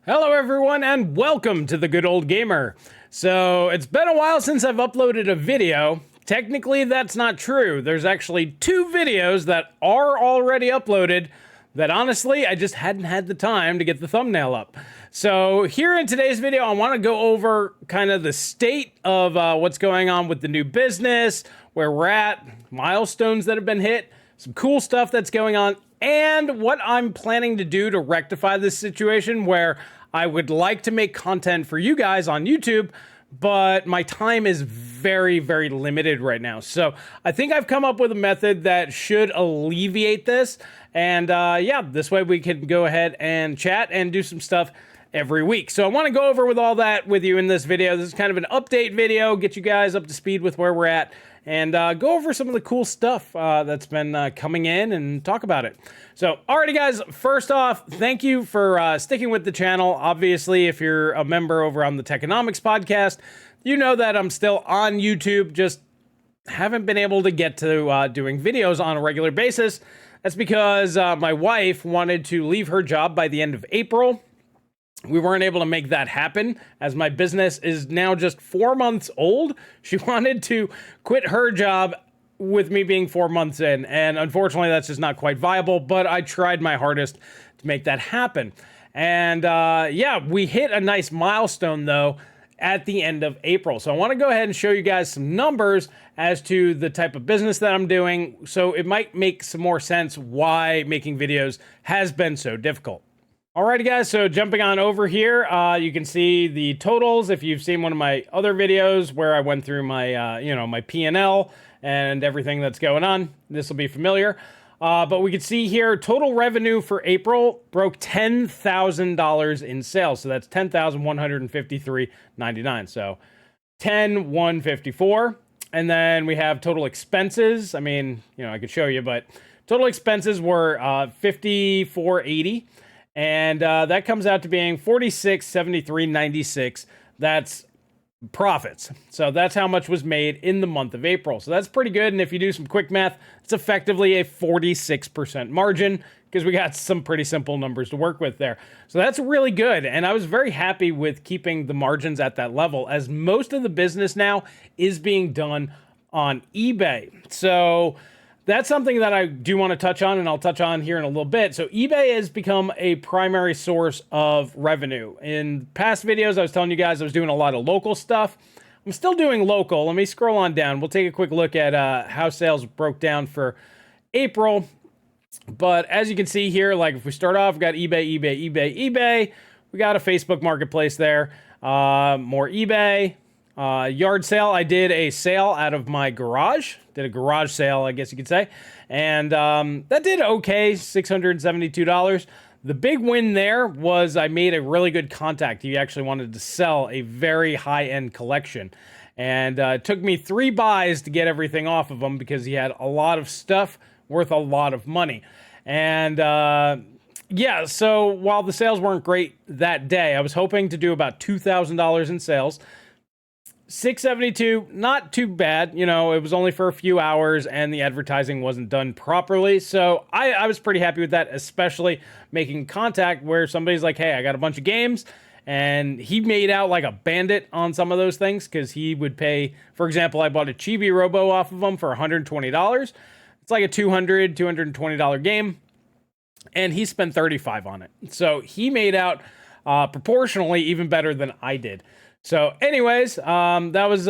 Hello everyone and welcome to The Good Old Gamer. So it's been a while since I've uploaded a video. Technically that's not true. There's actually 2 videos that are already uploaded that honestly I just hadn't had the time to get the thumbnail up. So here in today's video I want to go over kind of the state of what's going on with the new business, where we're at, milestones that have been hit, some cool stuff that's going on, and what I'm planning to do to rectify this situation where I would like to make content for you guys on YouTube, but my time is very, very limited right now. So I think I've come up with a method that should alleviate this. And yeah, this way we can go ahead and chat and do some stuff every week. So I want to go over with all that with you in this video. This is kind of an update video, get you guys up to speed with where we're at, and go over some of the cool stuff that's been coming in and talk about it. So, alrighty guys, first off, thank you for sticking with the channel. Obviously, if you're a member over on the Techonomics podcast, you know that I'm still on YouTube, just haven't been able to get to doing videos on a regular basis. That's because my wife wanted to leave her job by the end of April. We weren't able to make that happen as my business is now just 4 months old. She wanted to quit her job with me being 4 months in, and unfortunately that's just not quite viable, but I tried my hardest to make that happen. And yeah, we hit a nice milestone though at the end of April. So I want to go ahead and show you guys some numbers as to the type of business that I'm doing, so it might make some more sense why making videos has been so difficult. Alrighty guys, so jumping on over here, you can see the totals. If you've seen one of my other videos where I went through my, my P&L and everything that's going on, this will be familiar. But we can see here, total revenue for April broke $10,000 in sales. So that's $10,153.99. So 10,154. And then we have total expenses. I mean, I could show you, but total expenses were $54.80. And that comes out to being $46.73.96. That's profits. So that's how much was made in the month of April. So that's pretty good. And if you do some quick math, it's effectively a 46% margin because we got some pretty simple numbers to work with there. So that's really good. And I was very happy with keeping the margins at that level, as most of the business now is being done on eBay. So that's something that I do want to touch on, and I'll touch on here in a little bit. So eBay has become a primary source of revenue. In past videos, I was telling you guys I was doing a lot of local stuff. I'm still doing local. Let me scroll on down. We'll take a quick look at how sales broke down for April. But as you can see here, like if we start off, we've got eBay, eBay, eBay, eBay. We got a Facebook marketplace there. More eBay. Yard sale, I did a sale out of my garage. Did a garage sale, I guess you could say. And that did okay, $672. The big win there was I made a really good contact. He actually wanted to sell a very high-end collection. And it took me 3 buys to get everything off of him because he had a lot of stuff worth a lot of money. And yeah, so while the sales weren't great that day, I was hoping to do about $2,000 in sales. 672, not too bad. It was only for a few hours and the advertising wasn't done properly. So I was pretty happy with that, especially making contact where somebody's like, hey, I got a bunch of games. And he made out like a bandit on some of those things because he would pay, for example, I bought a Chibi Robo off of him for $120. It's like a $220 game. And he spent $35 on it. So he made out proportionally even better than I did. So anyways, that was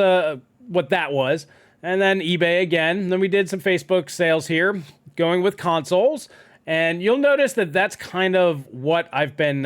what that was. And then eBay again. And then we did some Facebook sales here, going with consoles. And you'll notice that that's kind of what I've been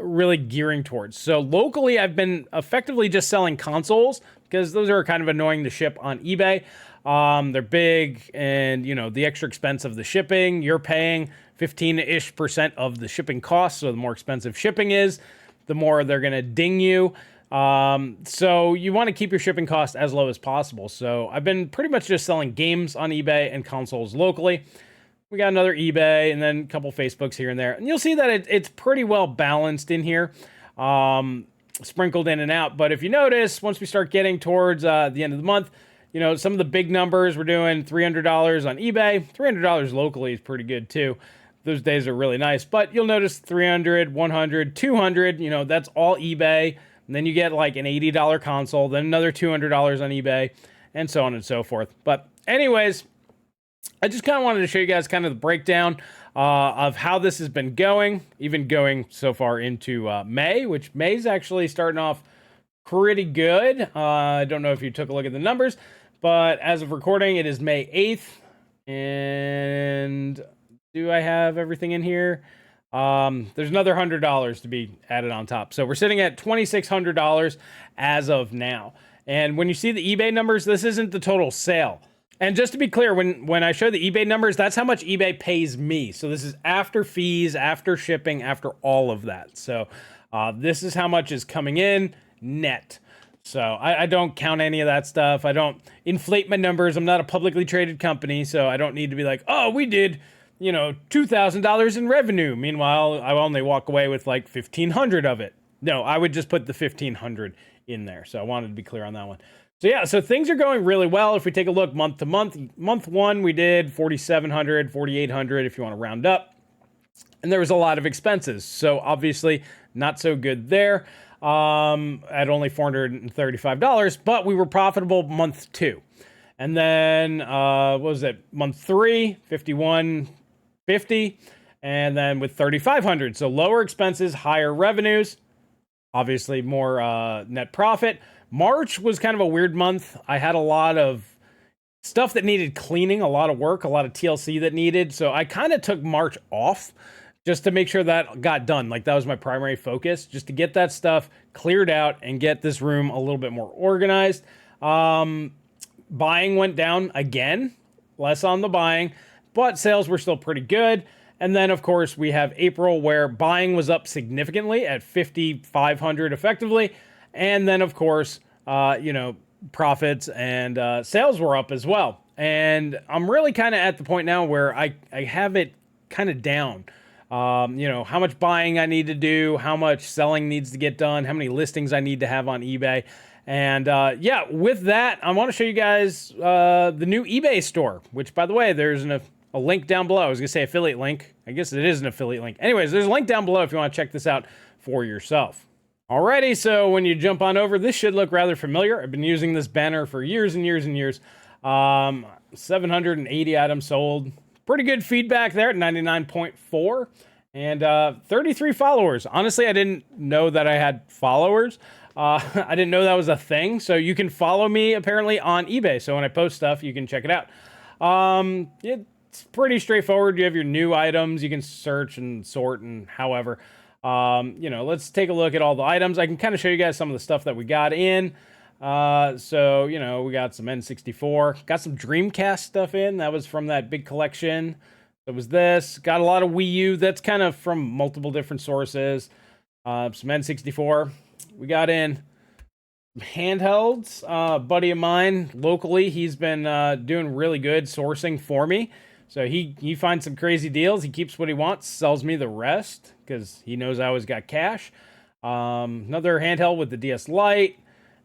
really gearing towards. So locally, I've been effectively just selling consoles because those are kind of annoying to ship on eBay. They're big and, the extra expense of the shipping, you're paying 15-ish% of the shipping cost. So the more expensive shipping is, the more they're going to ding you. So you want to keep your shipping costs as low as possible. So I've been pretty much just selling games on eBay and consoles locally. We got another eBay and then a couple Facebooks here and there. And you'll see that it's pretty well balanced in here, sprinkled in and out. But if you notice, once we start getting towards the end of the month, some of the big numbers, we're doing $300 on eBay. $300 locally is pretty good too. those days are really nice. But you'll notice 300, 100, 200, you know, that's all eBay. And then you get like an $80 console, then another $200 on eBay, and so on and so forth. But anyways, I just kind of wanted to show you guys kind of the breakdown of how this has been going, even going so far into May, which May's actually starting off pretty good. I don't know if you took a look at the numbers, but as of recording, it is May 8th. And do I have everything in here? There's another $100 to be added on top. So we're sitting at $2,600 as of now. And when you see the eBay numbers, this isn't the total sale. And just to be clear, when I show the eBay numbers, that's how much eBay pays me. So this is after fees, after shipping, after all of that. So this is how much is coming in net. So I don't count any of that stuff. I don't inflate my numbers. I'm not a publicly traded company, so I don't need to be like, oh, we did, you know, $2,000 in revenue. Meanwhile, I only walk away with like 1,500 of it. No, I would just put the 1,500 in there. So I wanted to be clear on that one. So yeah, so things are going really well. If we take a look month to month, month one, we did 4,700, 4,800 if you want to round up. And there was a lot of expenses. So obviously not so good there at only $435, but we were profitable month two. And then, what was it? Month three, 5,150. And then with 3,500. So lower expenses, higher revenues, obviously more net profit. March was kind of a weird month. I had a lot of stuff that needed cleaning, a lot of work, a lot of TLC that needed. So I kind of took March off just to make sure that got done. Like that was my primary focus, just to get that stuff cleared out and get this room a little bit more organized. Buying went down again, less on the buying, but sales were still pretty good. And then, of course, we have April where buying was up significantly at 5,500 effectively. And then, of course, you know, profits and sales were up as well. And I'm really kind of at the point now where I have it kind of down. You know, how much buying I need to do, how much selling needs to get done, how many listings I need to have on eBay. And yeah, with that, I want to show you guys the new eBay store, which, by the way, there's a link down below. I was going to say affiliate link. I guess it is an affiliate link. Anyways, there's a link down below if you want to check this out for yourself. Alrighty, so when you jump on over, this should look rather familiar. I've been using this banner for years and years and years. 780 items sold. Pretty good feedback there at 99.4. And 33 followers. Honestly, I didn't know that I had followers. I didn't know that was a thing. So you can follow me apparently on eBay. So when I post stuff, you can check it out. It's pretty straightforward. You have your new items. You can search and sort and however. You know, let's take a look at all the items. I can kind of show you guys some of the stuff that we got in. So, you know, we got some N64, got some Dreamcast stuff in. That was from that big collection. It was this. Got a lot of Wii U. That's kind of from multiple different sources. Some N64. We got in handhelds. Buddy of mine locally, he's been doing really good sourcing for me. So he finds some crazy deals. He keeps what he wants, sells me the rest because he knows I always got cash. Another handheld with the DS Lite.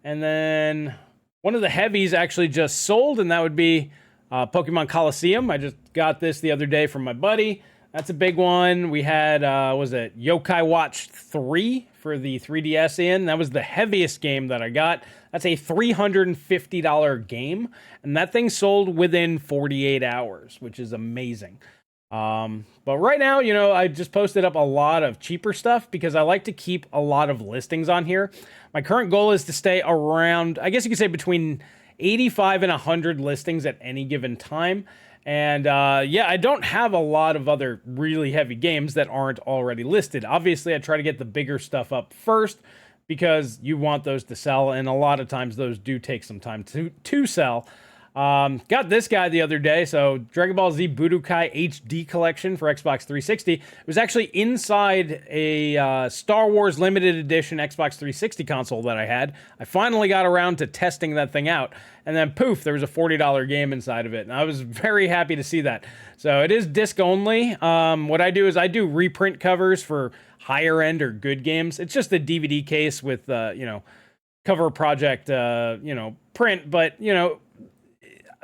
And then one of the heavies actually just sold, and that would be Pokemon Coliseum. I just got this the other day from my buddy. That's a big one. We had, was it Yokai Watch 3 for the 3DS in. That was the heaviest game that I got. That's a $350 game. And that thing sold within 48 hours, which is amazing. But right now, you know, I just posted up a lot of cheaper stuff because I like to keep a lot of listings on here. My current goal is to stay around, I guess you could say between 85 and 100 listings at any given time. And yeah, I don't have a lot of other really heavy games that aren't already listed. Obviously, I try to get the bigger stuff up first because you want those to sell, and a lot of times those do take some time to sell. Got this guy the other day. So Dragon Ball Z Budokai HD collection for Xbox 360. It was actually inside a Star Wars limited edition Xbox 360 console that I had. I finally got around to testing that thing out. And then poof, there was a $40 game inside of it. And I was very happy to see that. So it is disc only. What I do is I do reprint covers for higher end or good games. It's just a DVD case with, you know, cover project, you know, print. But, you know,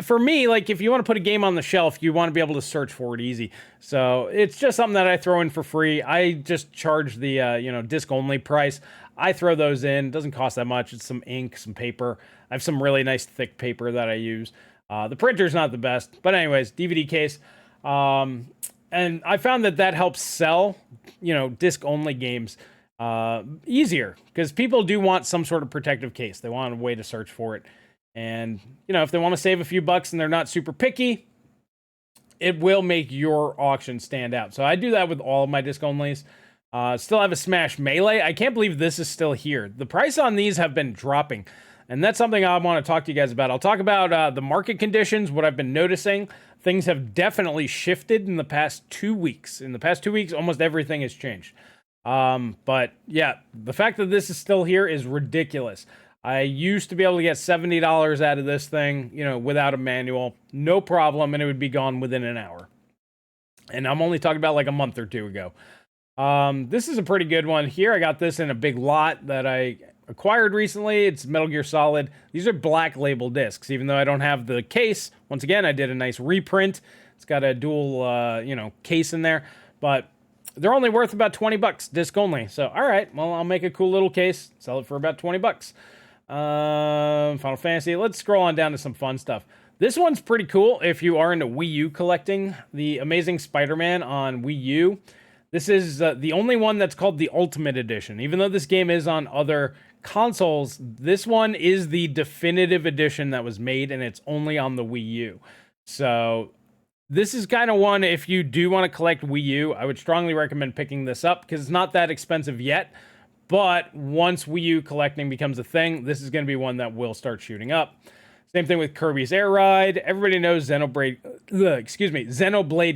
for me, like if you want to put a game on the shelf, you want to be able to search for it easy. So it's just something that I throw in for free. I just charge the disc only price. I throw those in. It doesn't cost that much. It's some ink, some paper. I have some really nice thick paper that I use. The printer's not the best, but anyways, DVD case. And I found that helps sell, disc only games easier, because people do want some sort of protective case. They want a way to search for it. And, if they want to save a few bucks and they're not super picky, it will make your auction stand out. So I do that with all of my disc onlys. Still have a Smash Melee. I can't believe this is still here. The price on these have been dropping, and that's something I want to talk to you guys about. I'll talk about the market conditions, what I've been noticing. Things have definitely shifted in the past 2 weeks. In the past 2 weeks, almost everything has changed. But yeah, the fact that this is still here is ridiculous. I used to be able to get $70 out of this thing, without a manual, no problem, and it would be gone within an hour. And I'm only talking about like a month or two ago. This is a pretty good one here. I got this in a big lot that I acquired recently. It's Metal Gear Solid. These are black label discs, even though I don't have the case. Once again, I did a nice reprint. It's got a dual, case in there, but they're only worth about 20 bucks, disc only. So, all right, well, I'll make a cool little case, sell it for about 20 bucks. Final Fantasy. Let's scroll on down to some fun stuff. This one's pretty cool if you are into Wii U collecting. The Amazing Spider-Man on Wii U. This is the only one that's called the Ultimate Edition. Even though this game is on other consoles, this one is the definitive edition that was made, and it's only on the Wii U. So this is kind of one, if you do want to collect Wii U, I would strongly recommend picking this up, because it's not that expensive yet. But once Wii U collecting becomes a thing, this is going to be one that will start shooting up. Same thing with Kirby's Air Ride. Everybody knows Xenoblade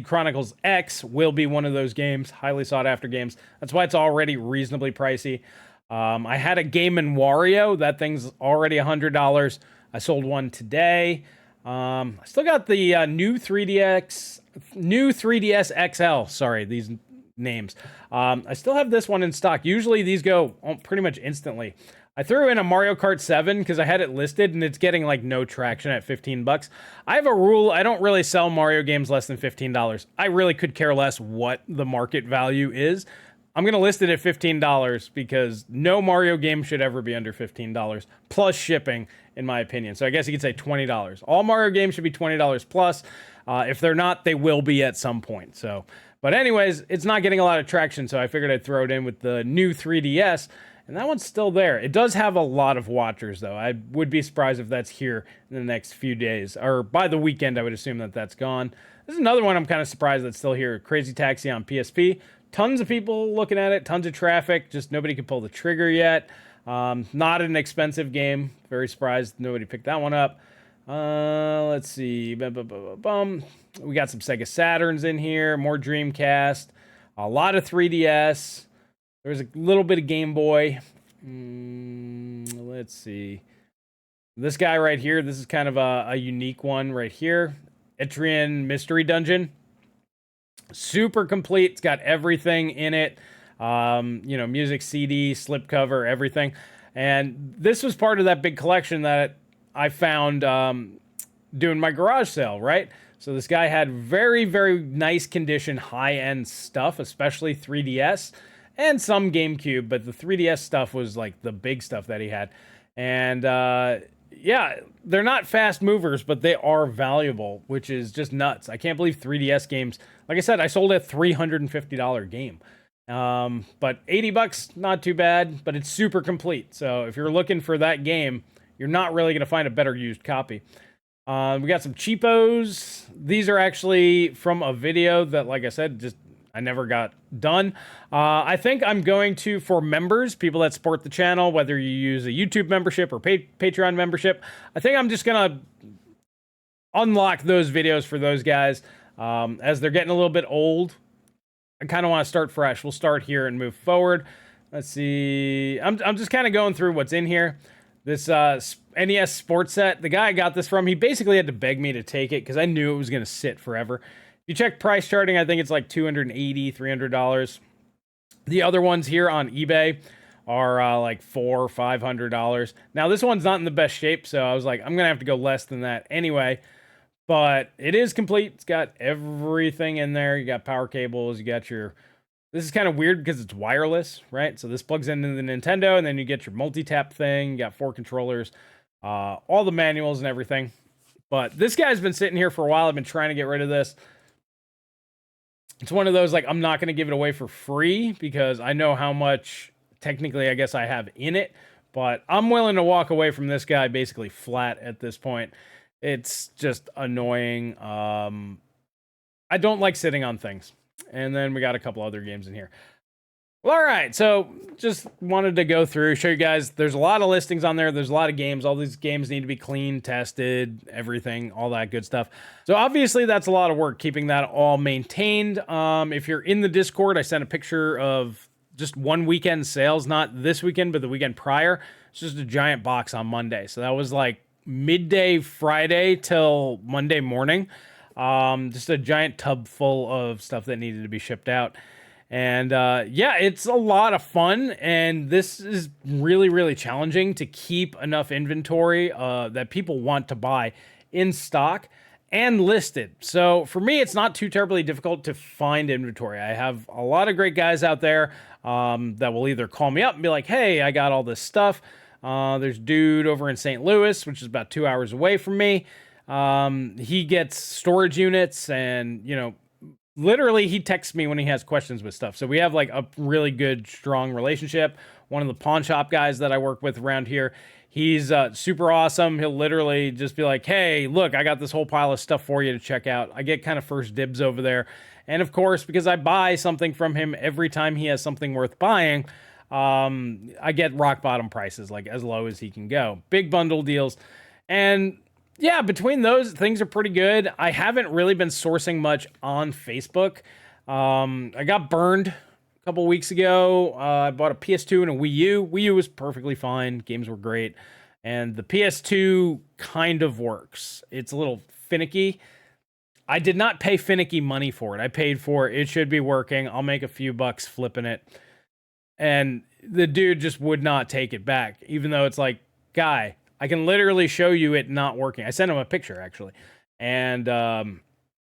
Chronicles X will be one of those games, highly sought after games. That's why it's already reasonably pricey. I had a Game & Wario. That thing's already $100. I sold one today. I still got the new 3DS XL. Sorry, these names. I still have this one in stock. Usually these go pretty much instantly. I threw in a Mario Kart 7 because I had it listed, and it's getting like no traction at 15 bucks. I have a rule. I don't really sell Mario games less than $15. I really could care less what the market value is. I'm going to list it at $15 because no Mario game should ever be under $15 plus shipping, in my opinion. So I guess you could say $20. All Mario games should be $20 plus. If they're not, they will be at some point. So, but anyways, it's not getting a lot of traction, so I figured I'd throw it in with the new 3DS. And that one's still there. It does have a lot of watchers, though. I would be surprised if that's here in the next few days. Or by the weekend, I would assume that that's gone. This is another one I'm kind of surprised that's still here. Crazy Taxi on PSP. Tons of people looking at it. Tons of traffic. Just nobody could pull the trigger yet. Not an expensive game. Very surprised nobody picked that one up. Let's see. We got some Sega Saturns in here. More Dreamcast. A lot of 3DS. There's a little bit of Game Boy. Let's see. This guy right here, this is kind of a unique one right here. Etrian Mystery Dungeon. Super complete. It's got everything in it. Music, CD, slipcover, everything. And this was part of that big collection that I found doing my garage sale, right? So this guy had very, very nice condition, high-end stuff, especially 3DS. And some GameCube, but the 3DS stuff was like the big stuff that he had. And yeah, they're not fast movers, but they are valuable, which is just nuts. I can't believe 3DS games, like I said, I sold a $350 game. But 80 bucks, not too bad, but it's super complete. So if you're looking for that game, you're not really going to find a better used copy. We got some cheapos. These are actually from a video that, like I said, I never got done. I think I'm going to, for members, people that support the channel, whether you use a YouTube membership or Patreon membership, I think I'm just going to unlock those videos for those guys. As they're getting a little bit old, I kind of want to start fresh. We'll start here and move forward. Let's see. I'm just kind of going through what's in here. This NES sports set, the guy I got this from, he basically had to beg me to take it because I knew it was going to sit forever. You check price charting, I think it's like $280, $300. The other ones here on eBay are like $400, $500. Now, this one's not in the best shape, so I was like, I'm going to have to go less than that anyway. but it is complete. It's got everything in there. You got power cables, you got your, this is kind of weird because it's wireless, right? So this plugs into the Nintendo, and then you get your multi-tap thing. You got 4 controllers, all the manuals and everything. But this guy's been sitting here for a while. I've been trying to get rid of this. It's one of those, like, I'm not going to give it away for free because I know how much, technically, I guess I have in it. But I'm willing to walk away from this guy basically flat at this point. It's just annoying. I don't like sitting on things. And then we got a couple other games in here. Well, all right, so just wanted to go through, show you guys, there's a lot of listings on there. There's a lot of games. All these games need to be clean, tested, everything, all that good stuff. So obviously that's a lot of work, keeping that all maintained. If you're in the Discord, I sent a picture of just one weekend sales, not this weekend, but the weekend prior. It's just a giant box on Monday. So that was like midday Friday till Monday morning. Just a giant tub full of stuff that needed to be shipped out. And yeah, it's a lot of fun, and this is really, really challenging to keep enough inventory that people want to buy in stock and listed. So for me, it's not too terribly difficult to find inventory. I have a lot of great guys out there that will either call me up and be like, hey, I got all this stuff. There's a dude over in St. Louis, which is about 2 hours away from me. He gets storage units, and, you know, literally, he texts me when he has questions with stuff. So we have like a really good, strong relationship. One of the pawn shop guys that I work with around here, he's super awesome. He'll literally just be like, hey, look, I got this whole pile of stuff for you to check out. I get kind of first dibs over there. And of course, because I buy something from him every time he has something worth buying, I get rock bottom prices, like as low as he can go. Big bundle deals. And yeah, between those, things are pretty good. I haven't really been sourcing much on Facebook. I got burned a couple weeks ago. I bought a PS2 and a Wii U. Wii U was perfectly fine. Games were great. And the PS2 kind of works. It's a little finicky. I did not pay finicky money for it. I paid for it. It should be working. I'll make a few bucks flipping it. And the dude just would not take it back, even though it's like, guy, I can literally show you it not working. I sent him a picture, actually. And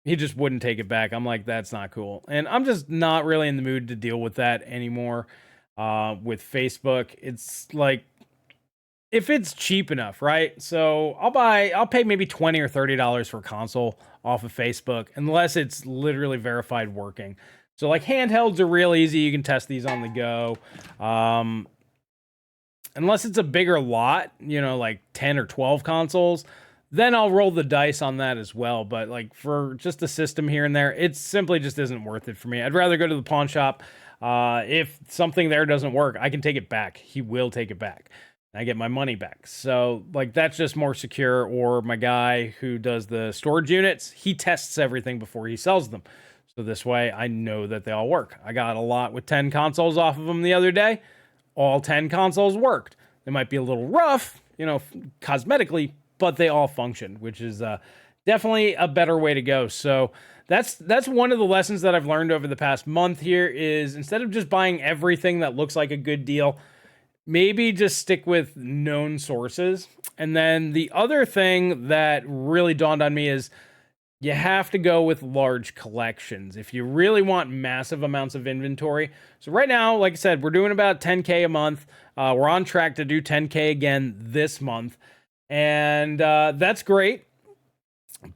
he just wouldn't take it back. I'm like, that's not cool. And I'm just not really in the mood to deal with that anymore with Facebook. It's like, if it's cheap enough, right? So I'll pay maybe $20 or $30 for a console off of Facebook, unless it's literally verified working. So like handhelds are real easy. You can test these on the go. Unless it's a bigger lot, you know, like 10 or 12 consoles, then I'll roll the dice on that as well. But like for just a system here and there, it simply just isn't worth it for me. I'd rather go to the pawn shop. If something there doesn't work, I can take it back. He will take it back. I get my money back. So like that's just more secure. Or my guy who does the storage units, he tests everything before he sells them. So this way I know that they all work. I got a lot with 10 consoles off of them the other day. All 10 consoles worked. They might be a little rough, you know, cosmetically, but they all function, which is definitely a better way to go. So that's one of the lessons that I've learned over the past month here is instead of just buying everything that looks like a good deal, maybe just stick with known sources. And then the other thing that really dawned on me is you have to go with large collections if you really want massive amounts of inventory. So right now, like I said, we're doing about 10K a month. We're on track to do 10K again this month. And that's great.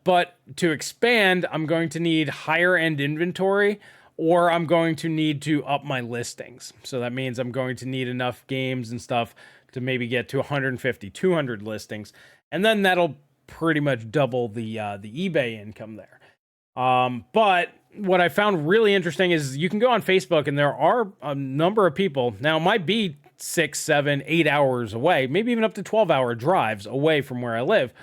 But to expand, I'm going to need higher end inventory, or I'm going to need to up my listings. So that means I'm going to need enough games and stuff to maybe get to 150, 200 listings. And then that'll pretty much double the eBay income there. But what I found really interesting is you can go on Facebook and there are a number of people. Now it might be 6, 7, 8 hours away, maybe even up to 12-hour drives away from where I live,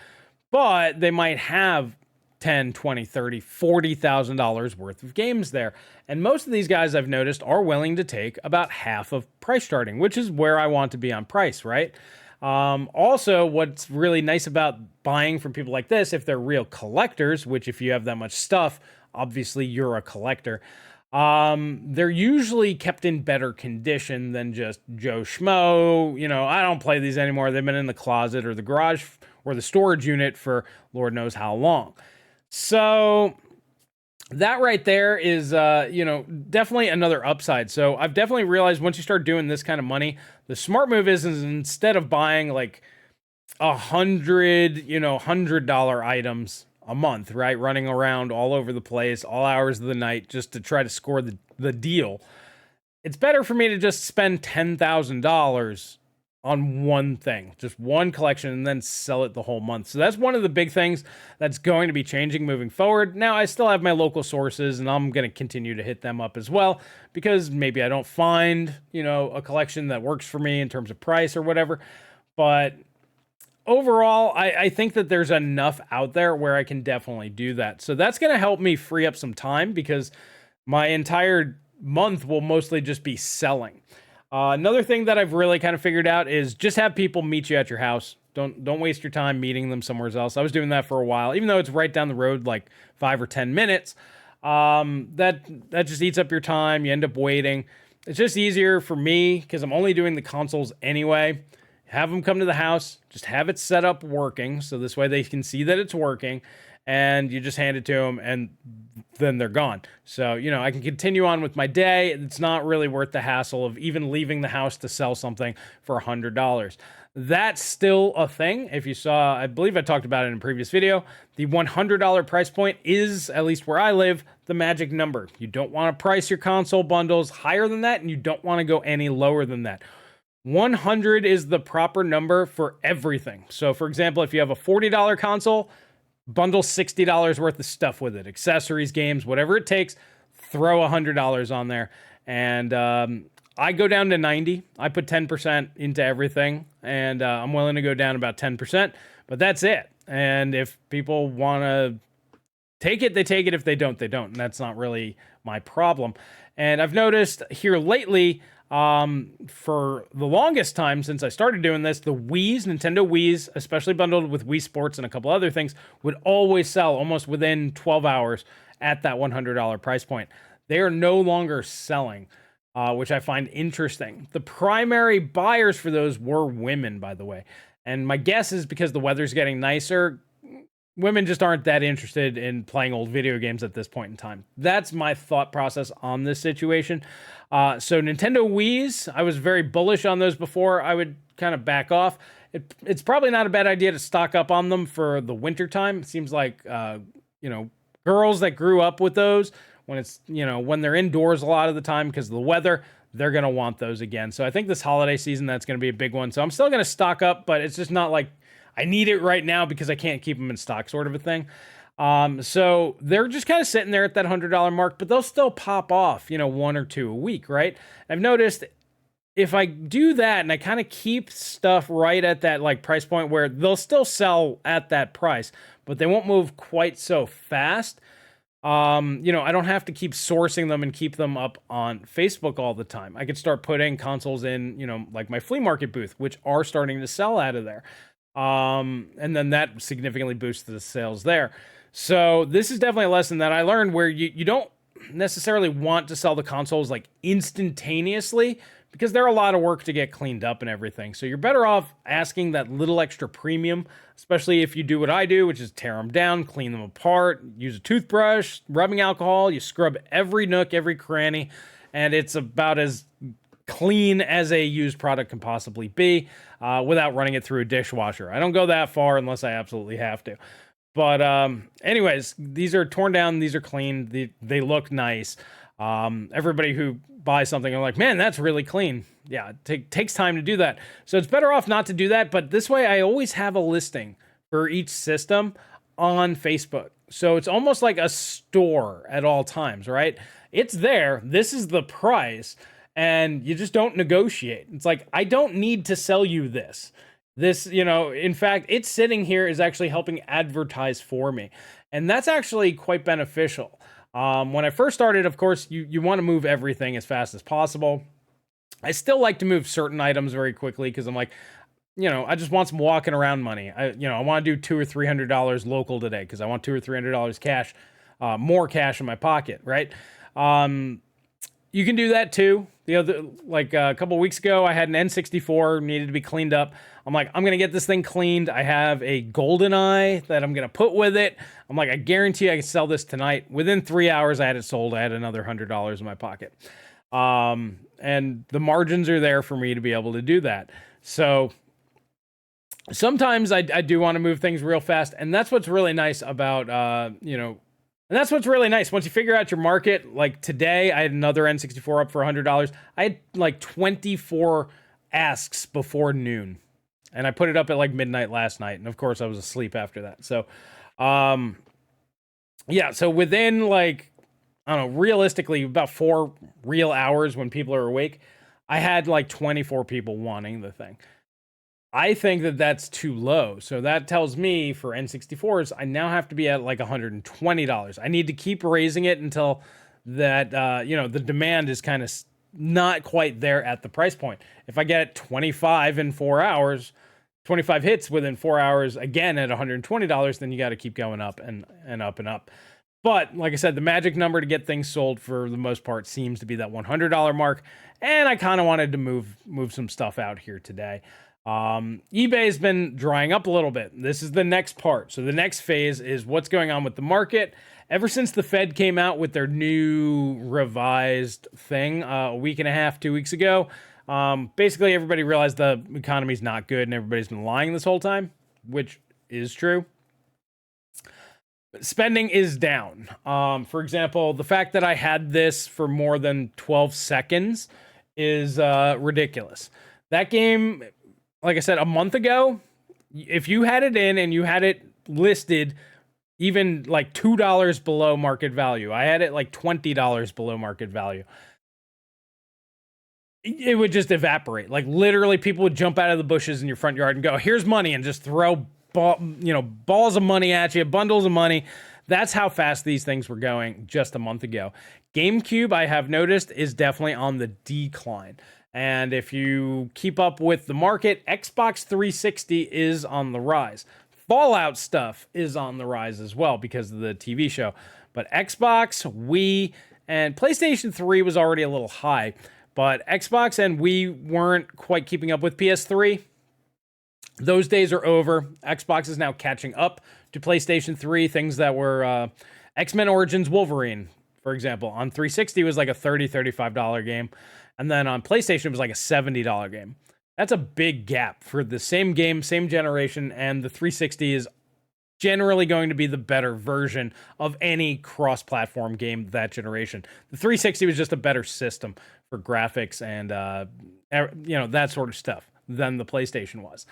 but they might have 10, 20, 30, $40,000 worth of games there. And most of these guys I've noticed are willing to take about half of price starting, which is where I want to be on price, right? Also, what's really nice about buying from people like this, if they're real collectors, which if you have that much stuff, obviously you're a collector, they're usually kept in better condition than just Joe Schmo. You know, I don't play these anymore. They've been in the closet or the garage or the storage unit for Lord knows how long. So that right there is, definitely another upside. So I've definitely realized once you start doing this kind of money, the smart move is instead of buying like 100 items a month, right? Running around all over the place, all hours of the night, just to try to score the deal. It's better for me to just spend $10,000 on one thing, just one collection, and then sell it the whole month. So that's one of the big things that's going to be changing moving forward. Now, I still have my local sources, and I'm going to continue to hit them up as well, because maybe I don't find, a collection that works for me in terms of price or whatever. But overall, I think that there's enough out there where I can definitely do that. So that's going to help me free up some time, because my entire month will mostly just be selling. Another thing that I've really kind of figured out is just have people meet you at your house. Don't waste your time meeting them somewhere else. I was doing that for a while, even though it's right down the road, like 5 or 10 minutes. That just eats up your time. You end up waiting. It's just easier for me because I'm only doing the consoles anyway. Have them come to the house, just have it set up working, so this way they can see that it's working, and you just hand it to them, and then they're gone. So, I can continue on with my day. It's not really worth the hassle of even leaving the house to sell something for $100. That's still a thing. If you saw, I believe I talked about it in a previous video, the $100 price point is, at least where I live, the magic number. You don't want to price your console bundles higher than that, and you don't want to go any lower than that. 100 is the proper number for everything. So, for example, if you have a $40 console, bundle $60 worth of stuff with it. Accessories, games, whatever it takes, throw $100 on there. And I go down to 90. I put 10% into everything, and I'm willing to go down about 10%, but that's it. And if people want to take it, they take it. If they don't, they don't. And that's not really my problem. And I've noticed here lately, for the longest time since I started doing this, the Nintendo Wii's, especially bundled with Wii Sports and a couple other things, would always sell almost within 12 hours at that $100 price point. They are no longer selling, which I find interesting. The primary buyers for those were women, by the way. And my guess is because the weather's getting nicer, women just aren't that interested in playing old video games at this point in time. That's my thought process on this situation. So Nintendo Wii's, I was very bullish on those before. I would kind of back off. It's probably not a bad idea to stock up on them for the winter time. It seems like, girls that grew up with those, when it's, when they're indoors a lot of the time because of the weather, they're going to want those again. So I think this holiday season, that's going to be a big one. So I'm still going to stock up, but it's just not like I need it right now because I can't keep them in stock, sort of a thing. So they're just kind of sitting there at that $100 mark, but they'll still pop off, 1 or 2 a week, right? I've noticed if I do that and I kind of keep stuff right at that like price point where they'll still sell at that price, but they won't move quite so fast. I don't have to keep sourcing them and keep them up on Facebook all the time. I could start putting consoles in, like my flea market booth, which are starting to sell out of there. And then that significantly boosts the sales there. So this is definitely a lesson that I learned where you don't necessarily want to sell the consoles like instantaneously because they're a lot of work to get cleaned up and everything. So you're better off asking that little extra premium, especially if you do what I do, which is tear them down, clean them apart, use a toothbrush, rubbing alcohol, you scrub every nook, every cranny, and it's about as clean as a used product can possibly be without running it through a dishwasher. I don't go that far unless I absolutely have to. But anyways, these are torn down. These are clean. They look nice. Everybody who buys something are like, man, that's really clean. Yeah, it takes time to do that. So it's better off not to do that. But this way, I always have a listing for each system on Facebook. So it's almost like a store at all times, right? It's there. This is the price. And you just don't negotiate. It's like, I don't need to sell you this. This, in fact, it's sitting here is actually helping advertise for me. And that's actually quite beneficial. When I first started, of course, you want to move everything as fast as possible. I still like to move certain items very quickly because I'm like, I just want some walking around money. I want to do $200 or $300 local today because I want $200 or $300 cash, more cash in my pocket, right? You can do that too. The other, like a couple weeks ago, I had an N64 needed to be cleaned up. I'm like, I'm gonna get this thing cleaned. I have a GoldenEye that I'm gonna put with it. I'm like, I guarantee I can sell this tonight. Within 3 hours, I had it sold. I had another $100 in my pocket, and the margins are there for me to be able to do that. So sometimes I do want to move things real fast, and that's what's really nice about and that's what's really nice. Once you figure out your market, like today, I had another N64 up for $100. I had like 24 asks before noon, and I put it up at like midnight last night, and of course I was asleep after that. So yeah, so within like, I don't know, realistically about 4 real hours when people are awake, I had like 24 people wanting the thing. I think that that's too low. So that tells me for N64s, I now have to be at like $120. I need to keep raising it until that, the demand is kind of not quite there at the price point. If I get 25 in 4 hours, 25 hits within 4 hours, again at $120, then you got to keep going up and up and up. But like I said, the magic number to get things sold for the most part seems to be that $100 mark. And I kind of wanted to move some stuff out here today. eBay has been drying up a little bit. This is the next part. So the next phase is what's going on with the market. Ever since the Fed came out with their new revised thing a week and a half, 2 weeks ago, basically everybody realized the economy's not good and everybody's been lying this whole time, which is true. Spending is down. For example, the fact that I had this for more than 12 seconds is ridiculous. That game, like I said, a month ago, if you had it in and you had it listed even like $2 below market value, I had it like $20 below market value, it would just evaporate. Like literally people would jump out of the bushes in your front yard and go, here's money, and just throw balls of money at you, bundles of money. That's how fast these things were going just a month ago. GameCube, I have noticed, is definitely on the decline. And if you keep up with the market, Xbox 360 is on the rise. Fallout stuff is on the rise as well because of the TV show. But Xbox, Wii, and PlayStation 3 was already a little high. But Xbox and Wii weren't quite keeping up with PS3. Those days are over. Xbox is now catching up to PlayStation 3. Things that were X-Men Origins Wolverine, for example, on 360 was like a $30, $35 game. And then on PlayStation, it was like a $70 game. That's a big gap for the same game, same generation, and the 360 is generally going to be the better version of any cross-platform game that generation. The 360 was just a better system for graphics and, that sort of stuff than the PlayStation was.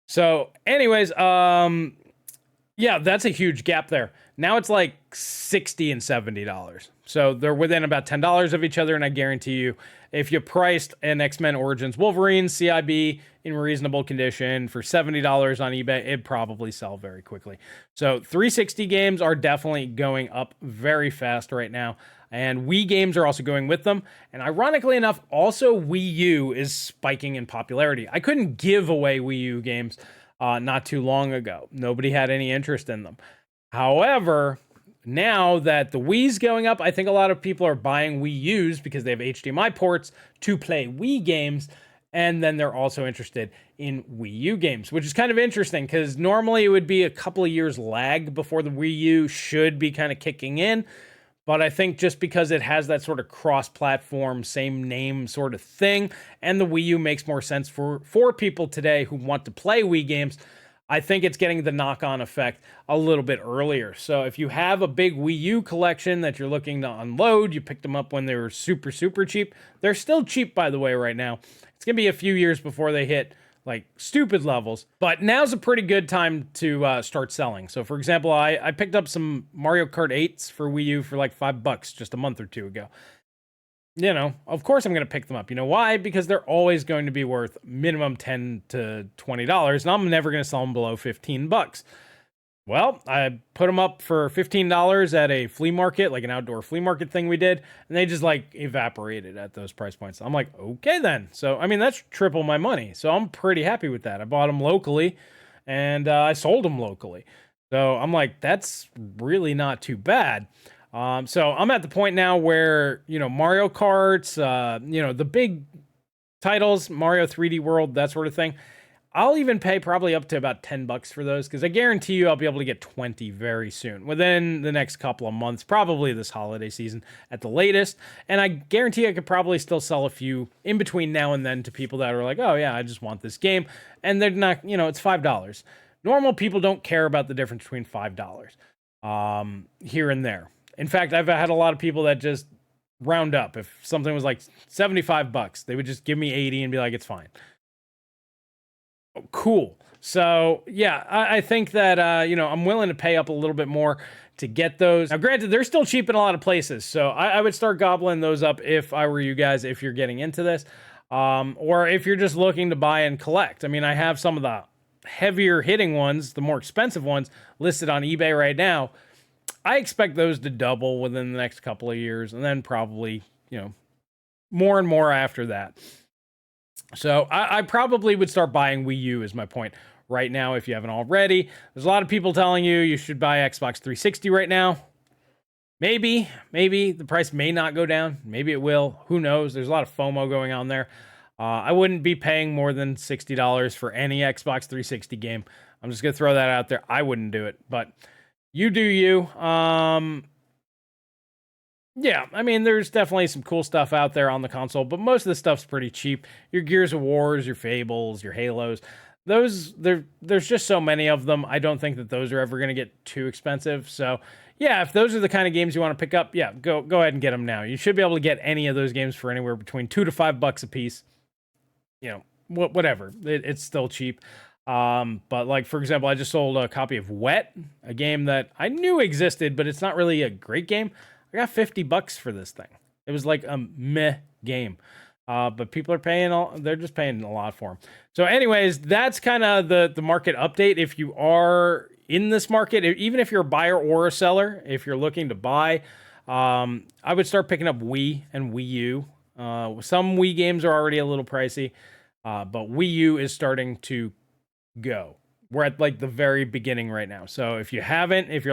So anyways, yeah, that's a huge gap there. Now it's like $60 and $70. So they're within about $10 of each other. And I guarantee you, if you priced an X-Men Origins Wolverine CIB in reasonable condition for $70 on eBay, it'd probably sell very quickly. So 360 games are definitely going up very fast right now. And Wii games are also going with them. And ironically enough, also Wii U is spiking in popularity. I couldn't give away Wii U games not too long ago. Nobody had any interest in them. However, now that the Wii's going up, I think a lot of people are buying Wii U's because they have HDMI ports to play Wii games. And then they're also interested in Wii U games, which is kind of interesting because normally it would be a couple of years lag before the Wii U should be kind of kicking in. But I think just because it has that sort of cross-platform, same name sort of thing, and the Wii U makes more sense for people today who want to play Wii games, I think it's getting the knock-on effect a little bit earlier. So if you have a big Wii U collection that you're looking to unload, you picked them up when they were super, super cheap. They're still cheap, by the way, right now. It's going to be a few years before they hit like stupid levels, but now's a pretty good time to start selling. So for example, I picked up some Mario Kart 8s for Wii U for like $5 just a month or two ago. You know, of course I'm going to pick them up. You know why? Because they're always going to be worth minimum $10 to $20, and I'm never going to sell them below $15. Well, I put them up for $15 at a flea market, like an outdoor flea market thing we did, and they just like evaporated at those price points. I'm like, okay then. So, I mean, that's triple my money. So I'm pretty happy with that. I bought them locally and I sold them locally. So I'm like, that's really not too bad. So I'm at the point now where, Mario Karts, the big titles, Mario 3D World, that sort of thing, I'll even pay probably up to about $10 for those, because I guarantee you I'll be able to get 20 very soon, within the next couple of months, probably this holiday season at the latest. And I guarantee I could probably still sell a few in between now and then to people that are like, oh yeah, I just want this game. And they're not, it's $5. Normal people don't care about the difference between $5 here and there. In fact, I've had a lot of people that just round up. If something was like $75, they would just give me 80 and be like, it's fine. Cool. So yeah, I think that I'm willing to pay up a little bit more to get those. Now granted, they're still cheap in a lot of places, so I would start gobbling those up if I were you guys, if you're getting into this, or if you're just looking to buy and collect. I mean, I have some of the heavier hitting ones, the more expensive ones, listed on eBay right now. I expect those to double within the next couple of years, and then probably more and more after that. So I probably would start buying Wii U, is my point right now, if you haven't already. There's a lot of people telling you should buy Xbox 360 right now. Maybe the price may not go down. Maybe it will. Who knows? There's a lot of FOMO going on there. I wouldn't be paying more than $60 for any Xbox 360 game. I'm just going to throw that out there. I wouldn't do it, but you do you. Yeah, I mean, there's definitely some cool stuff out there on the console, but most of the stuff's pretty cheap. Your Gears of Wars, your Fables, your Halos, there's just so many of them. I don't think that those are ever going to get too expensive. So yeah, if those are the kind of games you want to pick up, yeah, go ahead and get them now. You should be able to get any of those games for anywhere between $2 to $5 a piece. Whatever. It's still cheap. But like, for example, I just sold a copy of Wet, a game that I knew existed, but it's not really a great game. I got $50 for this thing. It was like a meh game. But people are they're just paying a lot for them. So anyways, that's kind of the market update. If you are in this market, even if you're a buyer or a seller, if you're looking to buy, I would start picking up Wii and Wii U. Some Wii games are already a little pricey, but Wii U is starting to go. We're at like the very beginning right now. So if you're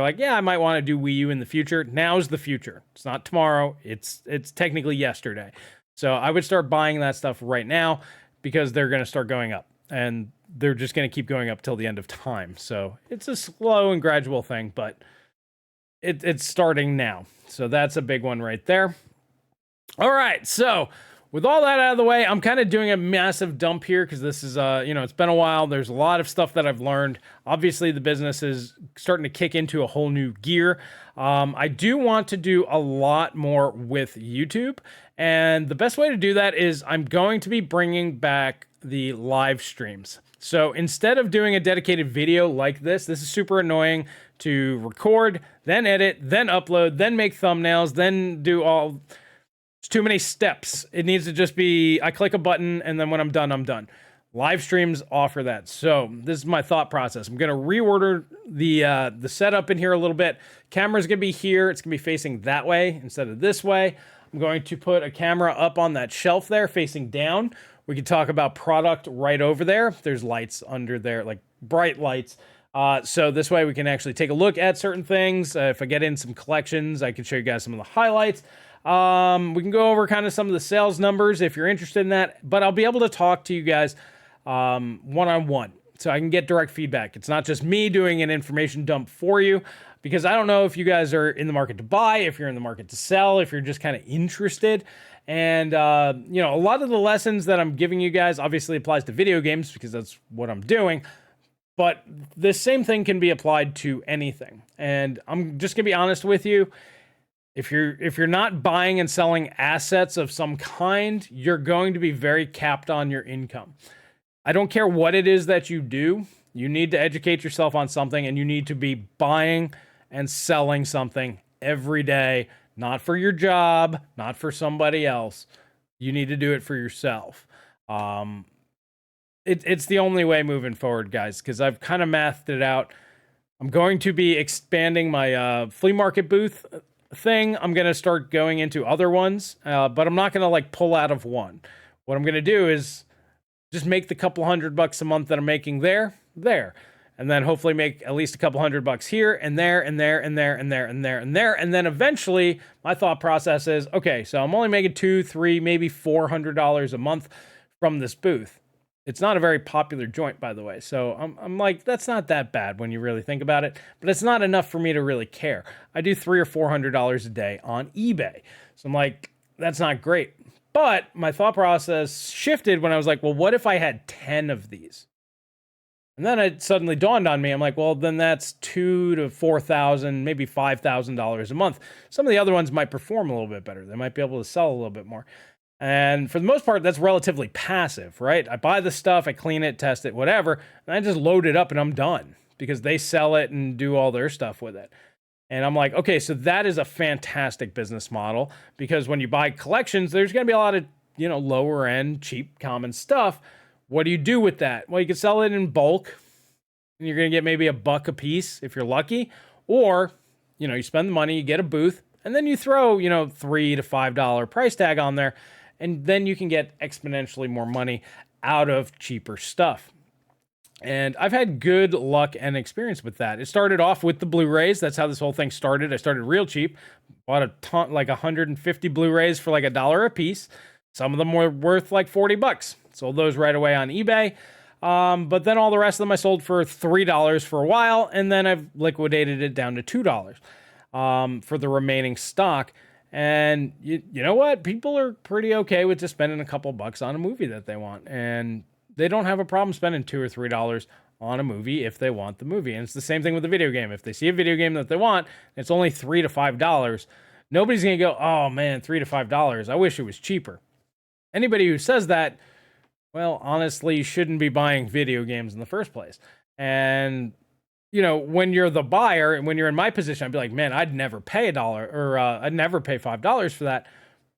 like, yeah, I might want to do Wii U in the future, now's the future. It's not tomorrow. It's technically yesterday. So I would start buying that stuff right now, because they're going to start going up, and they're just going to keep going up till the end of time. So it's a slow and gradual thing, but it's starting now. So that's a big one right there. All right. So with all that out of the way, I'm kind of doing a massive dump here, because this is, it's been a while. There's a lot of stuff that I've learned. Obviously, the business is starting to kick into a whole new gear. I do want to do a lot more with YouTube, and the best way to do that is I'm going to be bringing back the live streams. So instead of doing a dedicated video like this is super annoying to record, then edit, then upload, then make thumbnails, then do all... It's too many steps. It needs to just be, I click a button, and then when I'm done, I'm done. Live streams offer that. So this is my thought process. I'm going to reorder the setup in here a little bit. Camera's going to be here. It's going to be facing that way instead of this way. I'm going to put a camera up on that shelf there facing down. We can talk about product right over there. There's lights under there, like bright lights. So this way we can actually take a look at certain things. If I get in some collections, I can show you guys some of the highlights. We can go over kind of some of the sales numbers if you're interested in that, but I'll be able to talk to you guys one-on-one, so I can get direct feedback. It's not just me doing an information dump for you, because I don't know if you guys are in the market to buy, if you're in the market to sell, if you're just kind of interested. And, a lot of the lessons that I'm giving you guys obviously applies to video games, because that's what I'm doing. But the same thing can be applied to anything. And I'm just going to be honest with you. If you're not buying and selling assets of some kind, you're going to be very capped on your income. I don't care what it is that you do. You need to educate yourself on something, and you need to be buying and selling something every day, not for your job, not for somebody else. You need to do it for yourself. It's the only way moving forward, guys, because I've kind of mathed it out. I'm going to be expanding my flea market booth thing. I'm going to start going into other ones, but I'm not going to like pull out of one. What I'm going to do is just make the couple $100 a month that I'm making there. and then hopefully make at least a couple $100 here and there and there and there and there and there and there. And then eventually my thought process is, okay, so I'm only making $200, $300, maybe $400 a month from this booth. It's not a very popular joint, by the way. So I'm like, that's not that bad when you really think about it, but it's not enough for me to really care. I do $300 or $400 a day on eBay. So I'm like, that's not great. But my thought process shifted when I was like, well, what if I had 10 of these? And then it suddenly dawned on me. I'm like, well, then that's $2,000 to $4,000, maybe $5,000 a month. Some of the other ones might perform a little bit better. They might be able to sell a little bit more. And for the most part, that's relatively passive, right? I buy the stuff, I clean it, test it, whatever, and I just load it up and I'm done because they sell it and do all their stuff with it. And I'm like, okay, so that is a fantastic business model because when you buy collections, there's going to be a lot of, lower end, cheap, common stuff. What do you do with that? Well, you can sell it in bulk and you're going to get maybe $1 a piece if you're lucky, or, you spend the money, you get a booth, and then you throw, $3 to $5 price tag on there. And then you can get exponentially more money out of cheaper stuff. And I've had good luck and experience with that. It started off with the Blu-rays. That's how this whole thing started. I started real cheap. Bought a ton, like 150 Blu-rays for like $1 a piece. Some of them were worth like $40. Sold those right away on eBay. But then all the rest of them I sold for $3 for a while. And then I've liquidated it down to $2 for the remaining stock. And you know what? People are pretty okay with just spending a couple bucks on a movie that they want. And they don't have a problem spending $2 or $3 on a movie if they want the movie. And it's the same thing with a video game. If they see a video game that they want, it's only $3 to $5. Nobody's going to go, oh man, $3 to $5. I wish it was cheaper. Anybody who says that, well, honestly, you shouldn't be buying video games in the first place. And when you're the buyer and when you're in my position, I'd be like, man, I'd never pay $1 or I'd never pay $5 for that.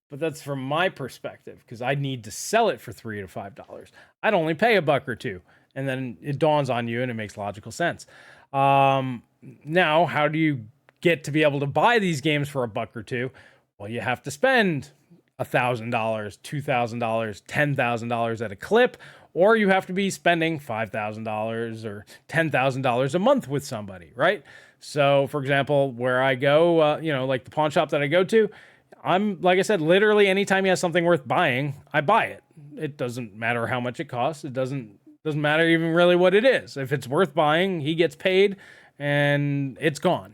But that's from my perspective because I need to sell it for $3 to $5. I'd only pay $1 or $2. And then it dawns on you and it makes logical sense. Now, how do you get to be able to buy these games for $1 or $2? Well, you have to spend $1,000, $2,000, $10,000 at a clip, or you have to be spending $5,000 or $10,000 a month with somebody, right? So, for example, where I go, like the pawn shop that I go to, I'm, like I said, literally anytime he has something worth buying, I buy it. It doesn't matter how much it costs. It doesn't matter even really what it is. If it's worth buying, he gets paid and it's gone.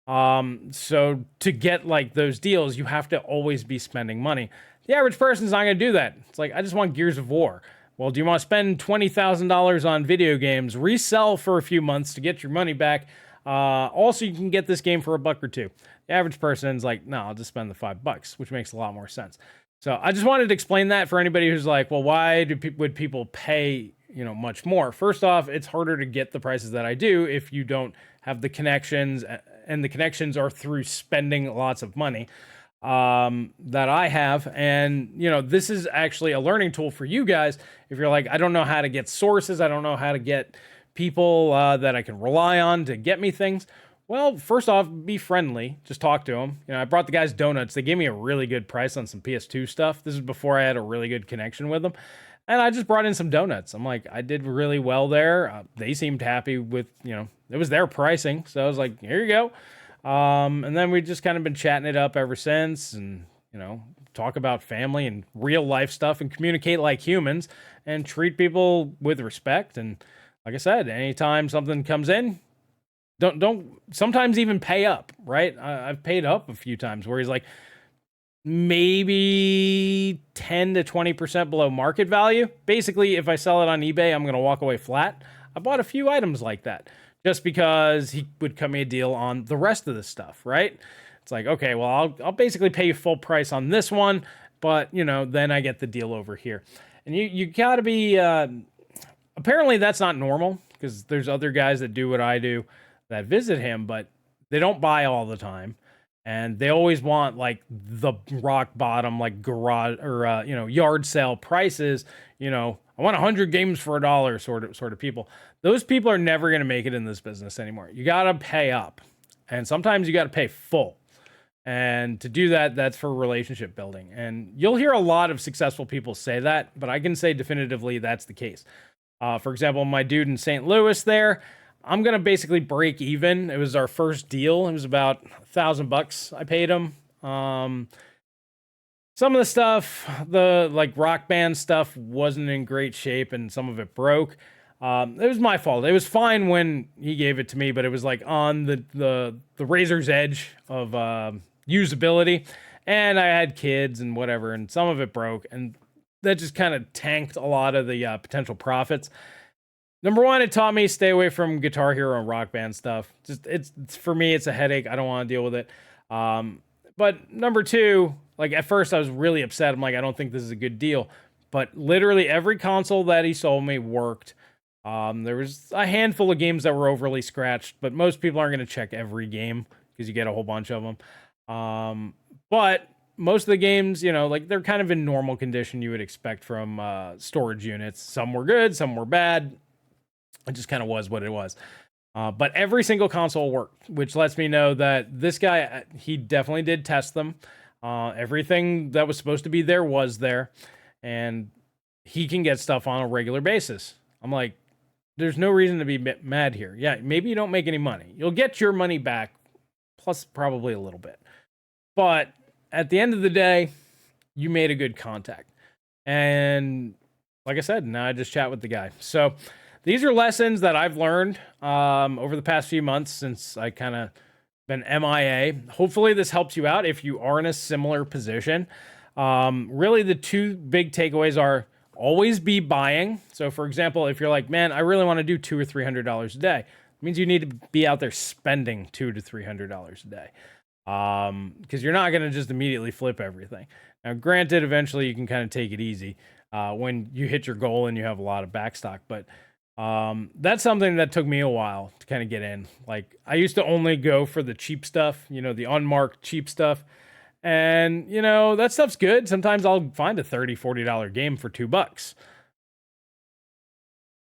So to get like those deals, you have to always be spending money. The average person's not going to do that. It's like, I just want Gears of War. Well, do you want to spend $20,000 on video games, resell for a few months to get your money back? Also, you can get this game for $1 or $2. The average person's like, no, I'll just spend the $5, which makes a lot more sense. So I just wanted to explain that for anybody who's like, well, why would people pay, much more? First off, it's harder to get the prices that I do if you don't have the connections, and the connections are through spending lots of money that I have. And, this is actually a learning tool for you guys. If you're like, I don't know how to get sources, I don't know how to get people that I can rely on to get me things. Well, first off, be friendly. Just talk to them. I brought the guys donuts. They gave me a really good price on some PS2 stuff. This is before I had a really good connection with them. And I just brought in some donuts. I'm like, I did really well there. They seemed happy with, it was their pricing. So I was like, here you go. And then we've just kind of been chatting it up ever since and, talk about family and real life stuff and communicate like humans and treat people with respect. And like I said, anytime something comes in, don't sometimes even pay up, right? I've paid up a few times where he's like, maybe 10 to 20% below market value. Basically, if I sell it on eBay, I'm going to walk away flat. I bought a few items like that just because he would cut me a deal on the rest of the stuff, right? It's like, okay, well, I'll basically pay you full price on this one, but, then I get the deal over here. And you got to be, apparently that's not normal because there's other guys that do what I do that visit him, but they don't buy all the time. And they always want like the rock bottom, like garage or, yard sale prices, I want 100 games for $1 sort of people. Those people are never going to make it in this business anymore. You got to pay up, and sometimes you got to pay full. And to do that, that's for relationship building. And you'll hear a lot of successful people say that, but I can say definitively that's the case. For example, my dude in St. Louis there, I'm gonna basically break even. It was our first deal. It was about $1,000 I paid him. Some of the stuff, the like Rock Band stuff, wasn't in great shape, and some of it broke. It was my fault. It was fine when he gave it to me, but it was like on the razor's edge of usability, and I had kids and whatever, and some of it broke, and that just kind of tanked a lot of the potential profits. Number one, it taught me stay away from Guitar Hero and Rock Band stuff. Just it's for me, it's a headache. I don't want to deal with it. But number two, like at first I was really upset. I'm like, I don't think this is a good deal. But literally every console that he sold me worked. There was a handful of games that were overly scratched, but most people aren't going to check every game because you get a whole bunch of them. But most of the games, like they're kind of in normal condition you would expect from storage units. Some were good, some were bad. It just kind of was what it was. But every single console worked, which lets me know that this guy, he definitely did test them. Everything that was supposed to be there was there. And he can get stuff on a regular basis. I'm like, there's no reason to be mad here. Yeah, maybe you don't make any money. You'll get your money back, plus probably a little bit. But at the end of the day, you made a good contact. And like I said, now I just chat with the guy. So these are lessons that I've learned over the past few months since I kind of been MIA. Hopefully this helps you out if you are in a similar position. Really, the two big takeaways are always be buying. So for example, if you're like, man, I really want to do $200 or $300 a day, it means you need to be out there spending $200 to $300 a day. Because you're not going to just immediately flip everything. Now, granted, eventually you can kind of take it easy when you hit your goal and you have a lot of backstock, but that's something that took me a while to kind of get in. Like, I used to only go for the cheap stuff, the unmarked cheap stuff. And, that stuff's good. Sometimes I'll find a $30, $40 game for $2.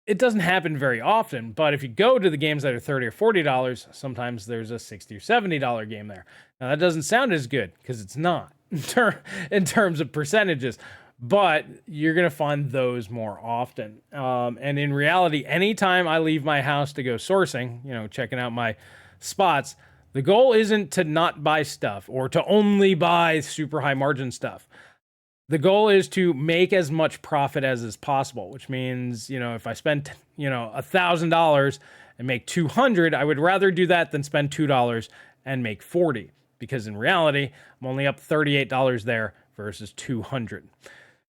It doesn't happen very often, but if you go to the games that are $30 or $40, sometimes there's a $60 or $70 game there. Now, that doesn't sound as good because it's not in terms of percentages, but you're going to find those more often. And in reality, anytime I leave my house to go sourcing, checking out my spots, the goal isn't to not buy stuff or to only buy super high margin stuff. The goal is to make as much profit as is possible, which means, if I spend, $1,000 and make 200, I would rather do that than spend $2 and make 40, because in reality, I'm only up $38 there versus 200.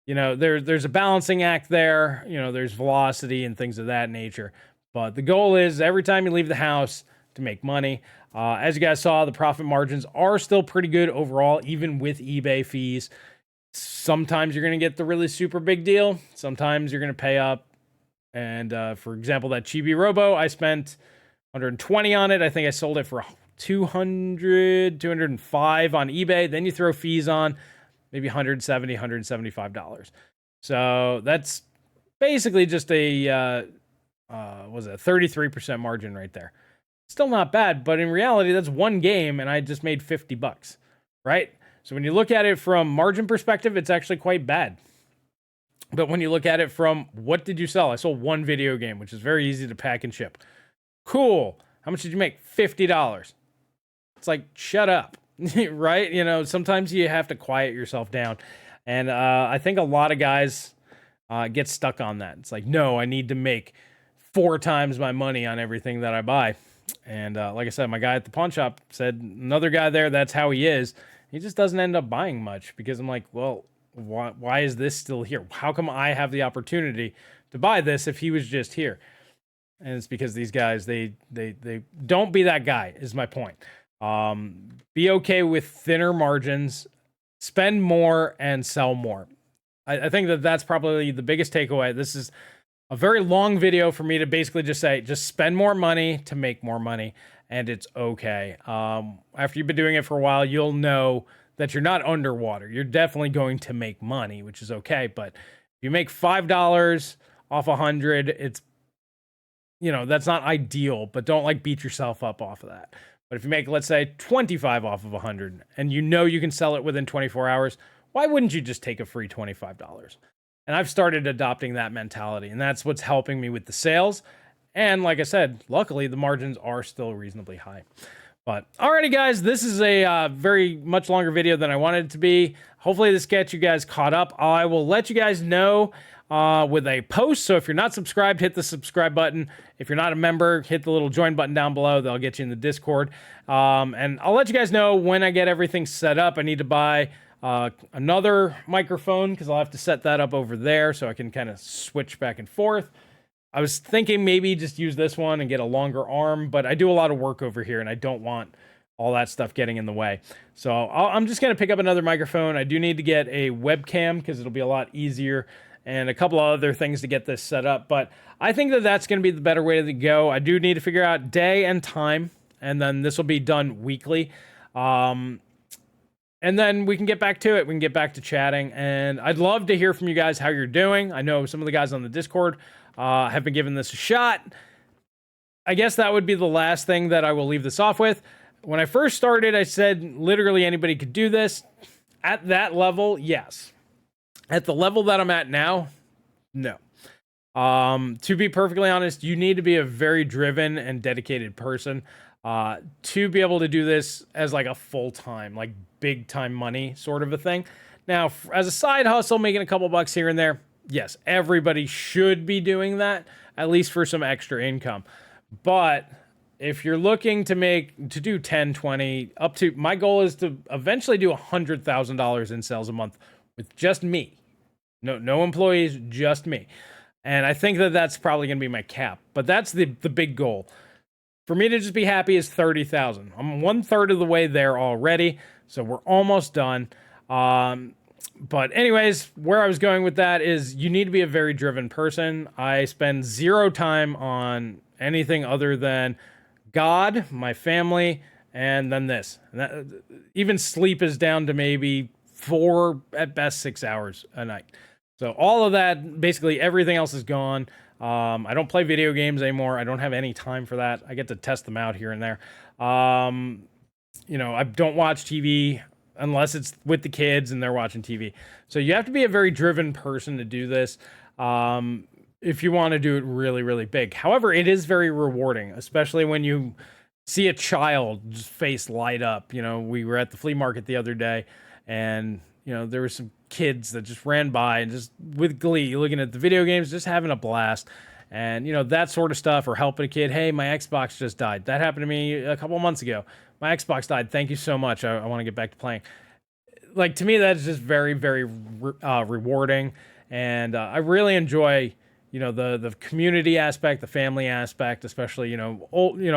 There's a balancing act there, there's velocity and things of that nature. But the goal is every time you leave the house to make money. As you guys saw, the profit margins are still pretty good overall, even with eBay fees. Sometimes you're going to get the really super big deal. Sometimes you're going to pay up. And for example, that Chibi Robo, I spent 120 on it. I think I sold it for 200, 205 on eBay. Then you throw fees on, maybe $170, $175. So that's basically just a 33% margin right there. Still not bad, but in reality, that's one game, and I just made $50, right? So when you look at it from margin perspective, it's actually quite bad. But when you look at it from what did you sell? I sold one video game, which is very easy to pack and ship. Cool. How much did you make? $50. It's like, shut up, right? Sometimes you have to quiet yourself down. And I think a lot of guys get stuck on that. It's like, no, I need to make 4 times my money on everything that I buy. And like I said, my guy at the pawn shop said, another guy there, that's how he is. He just doesn't end up buying much because I'm like, well, why is this still here? How come I have the opportunity to buy this if he was just here? And it's because these guys, they don't be that guy, is my point. Be okay with thinner margins, spend more and sell more. I think that's probably the biggest takeaway. This is a very long video for me to basically just say, just spend more money to make more money, and it's okay. After you've been doing it for a while, you'll know that you're not underwater. You're definitely going to make money, which is okay. But if you make $5 off 100, it's, that's not ideal, but don't beat yourself up off of that. But if you make, let's say, 25 off of 100, and you can sell it within 24 hours, why wouldn't you just take a free $25? And I've started adopting that mentality, and that's what's helping me with the sales And like I said, luckily the margins are still reasonably high. But alrighty guys, this is a very much longer video than I wanted it to be. Hopefully this gets you guys caught up. I will let you guys know with a post. So if you're not subscribed, hit the subscribe button. If you're not a member, hit the little join button down below. That'll get you in the Discord. And I'll let you guys know when I get everything set up. I need to buy another microphone because I'll have to set that up over there so I can kind of switch back and forth. I was thinking maybe just use this one and get a longer arm, but I do a lot of work over here and I don't want all that stuff getting in the way. So I'm just going to pick up another microphone. I do need to get a webcam because it'll be a lot easier and a couple of other things to get this set up. But I think that that's going to be the better way to go. I do need to figure out day and time, and then this will be done weekly. And then we can get back to it. We can get back to chatting. And I'd love to hear from you guys how you're doing. I know some of the guys on the Discord have been giving this a shot. I guess that would be the last thing that I will leave this off with. When I first started, I said literally anybody could do this. At that level, yes. At the level that I'm at now, no. To be perfectly honest, you need to be a very driven and dedicated person to be able to do this as like a full-time, like big-time money sort of a thing. Now, as a side hustle, making a couple bucks here and there, yes, everybody should be doing that, at least for some extra income. But if you're looking to do 10, 20, up to, my goal is to eventually do $100,000 in sales a month with just me. No employees, just me. And I think that that's probably going to be my cap. But that's the big goal. For me to just be happy is 30,000. I'm 1/3 of the way there already, so we're almost done. But anyways, where I was going with that is you need to be a very driven person. I spend zero time on anything other than God, my family, and then this. And that, even sleep is down to maybe 4, at best 6 hours a night. So all of that, basically everything else is gone. I don't play video games anymore. I don't have any time for that. I get to test them out here and there. You know, I don't watch TV unless it's with the kids and they're watching TV. So you have to be a very driven person to do this if you want to do it really, really big. However, it is very rewarding, especially when you see a child's face light up. You know, we were at the flea market the other day and, you know, there were some kids that just ran by and just with glee, looking at the video games, just having a blast. And, you know, that sort of stuff, or helping a kid. Hey, my Xbox just died. That happened to me a couple months ago. My Xbox died. Thank you so much. I want to get back to playing. Like, to me, that's just very, very rewarding. And I really enjoy, you know, the community aspect, the family aspect, especially, you know,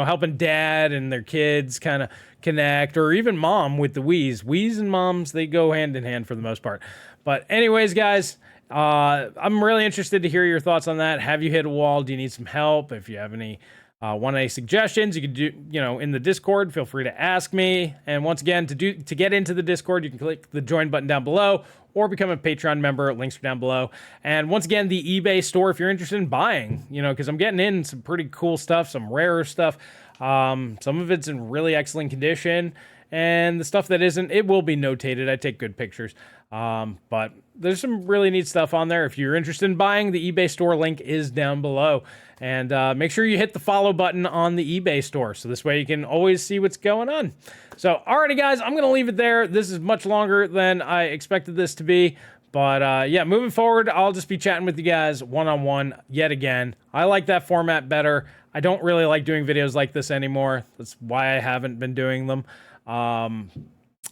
helping dad and their kids kind of connect, or even mom with the Wii's. Wii's and moms, they go hand in hand for the most part. But anyways, guys, I'm really interested to hear your thoughts on that. Have you hit a wall? Do you need some help? If you have any want any suggestions, you can do, you know, in the Discord, feel free to ask me. And once again, to get into the Discord, you can click the join button down below or become a Patreon member. Links are down below. And once again, the eBay store, if you're interested in buying, you know, because I'm getting in some pretty cool stuff, some rarer stuff. Some of it's in really excellent condition, and the stuff that isn't, it will be notated. I take good pictures. But there's some really neat stuff on there. If you're interested in buying, the eBay store link is down below. And make sure you hit the follow button on the eBay store, so this way you can always see what's going on. So, alrighty guys, I'm going to leave it there. This is much longer than I expected this to be. But yeah, moving forward, I'll just be chatting with you guys one-on-one yet again. I like that format better. I don't really like doing videos like this anymore. That's why I haven't been doing them.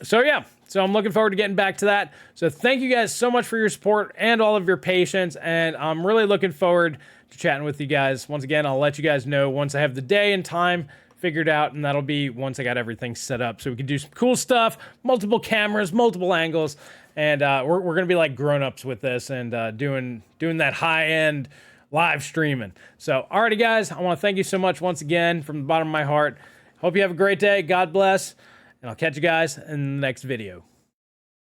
So yeah, so I'm looking forward to getting back to that. So thank you guys so much for your support and all of your patience. And I'm really looking forward to chatting with you guys. Once again, I'll let you guys know once I have the day and time figured out, and that'll be once I got everything set up so we can do some cool stuff, multiple cameras, multiple angles, and we're gonna be like grown-ups with this and doing that high-end live streaming. So alrighty guys, I want to thank you so much once again from the bottom of my heart. Hope you have a great day. God bless, and I'll catch you guys in the next video.